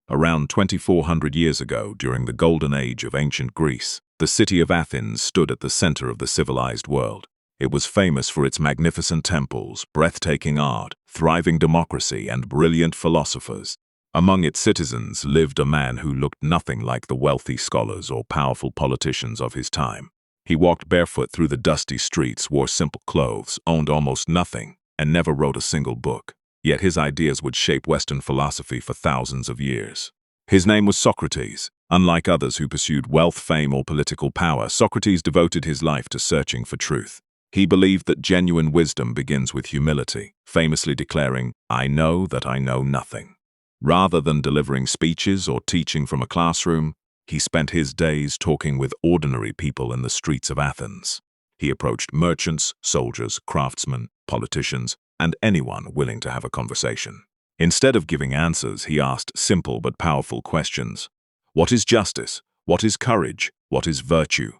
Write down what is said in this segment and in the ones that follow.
Around 2400 years ago, during the golden age of ancient Greece, the city of Athens stood at the center of the civilized world. It was famous for its magnificent temples, breathtaking art, thriving democracy, and brilliant philosophers. Among its citizens lived a man who looked nothing like the wealthy scholars or powerful politicians of his time. He walked barefoot through the dusty streets, wore simple clothes, owned almost nothing, and never wrote a single book. Yet his ideas would shape Western philosophy for thousands of years. His name was Socrates. Unlike others who pursued wealth, fame, or political power, Socrates devoted his life to searching for truth. He believed that genuine wisdom begins with humility, famously declaring, "I know that I know nothing." Rather than delivering speeches or teaching from a classroom, he spent his days talking with ordinary people in the streets of Athens. He approached merchants, soldiers, craftsmen, politicians, and anyone willing to have a conversation. Instead of giving answers, he asked simple but powerful questions. What is justice? What is courage? What is virtue?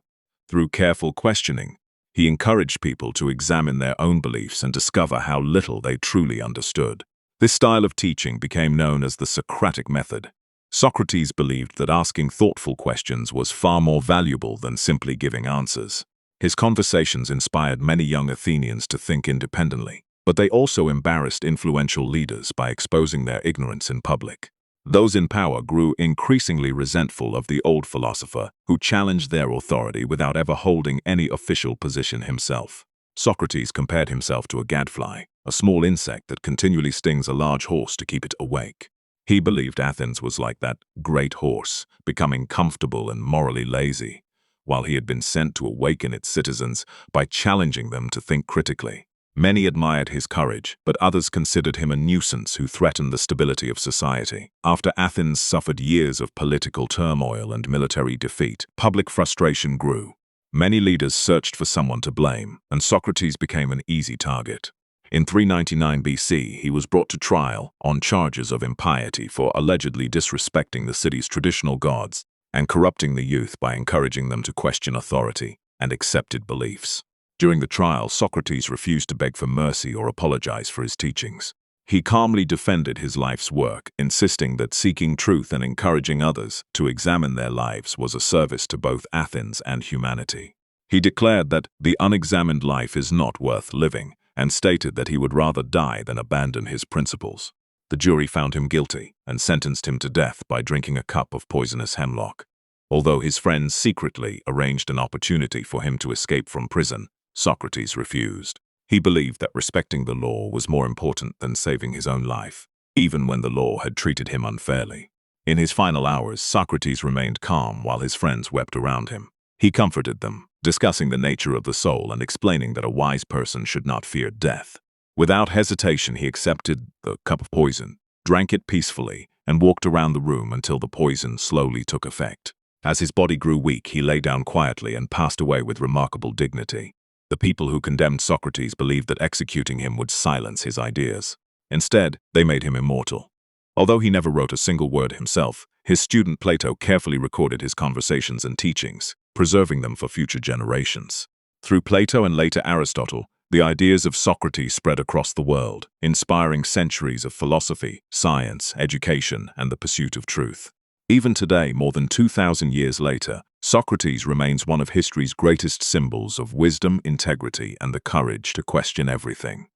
Through careful questioning, he encouraged people to examine their own beliefs and discover how little they truly understood. This style of teaching became known as the Socratic Method. Socrates believed that asking thoughtful questions was far more valuable than simply giving answers. His conversations inspired many young Athenians to think independently, but they also embarrassed influential leaders by exposing their ignorance in public. Those in power grew increasingly resentful of the old philosopher, who challenged their authority without ever holding any official position himself. Socrates compared himself to a gadfly, a small insect that continually stings a large horse to keep it awake. He believed Athens was like that great horse, becoming comfortable and morally lazy, while he had been sent to awaken its citizens by challenging them to think critically. Many admired his courage, but others considered him a nuisance who threatened the stability of society. After Athens suffered years of political turmoil and military defeat, public frustration grew. Many leaders searched for someone to blame, and Socrates became an easy target. In 399 BC, he was brought to trial on charges of impiety for allegedly disrespecting the city's traditional gods and corrupting the youth by encouraging them to question authority and accepted beliefs. During the trial, Socrates refused to beg for mercy or apologize for his teachings. He calmly defended his life's work, insisting that seeking truth and encouraging others to examine their lives was a service to both Athens and humanity. He declared that the unexamined life is not worth living, and stated that he would rather die than abandon his principles. The jury found him guilty and sentenced him to death by drinking a cup of poisonous hemlock. Although his friends secretly arranged an opportunity for him to escape from prison, Socrates refused. He believed that respecting the law was more important than saving his own life, even when the law had treated him unfairly. In his final hours, Socrates remained calm while his friends wept around him. He comforted them, discussing the nature of the soul and explaining that a wise person should not fear death. Without hesitation, he accepted the cup of poison, drank it peacefully, and walked around the room until the poison slowly took effect. As his body grew weak, he lay down quietly and passed away with remarkable dignity. The people who condemned Socrates believed that executing him would silence his ideas. Instead, they made him immortal. Although he never wrote a single word himself, his student Plato carefully recorded his conversations and teachings, preserving them for future generations. Through Plato and later Aristotle, the ideas of Socrates spread across the world, inspiring centuries of philosophy, science, education, and the pursuit of truth. Even today, more than 2,000 years later, Socrates remains one of history's greatest symbols of wisdom, integrity, and the courage to question everything.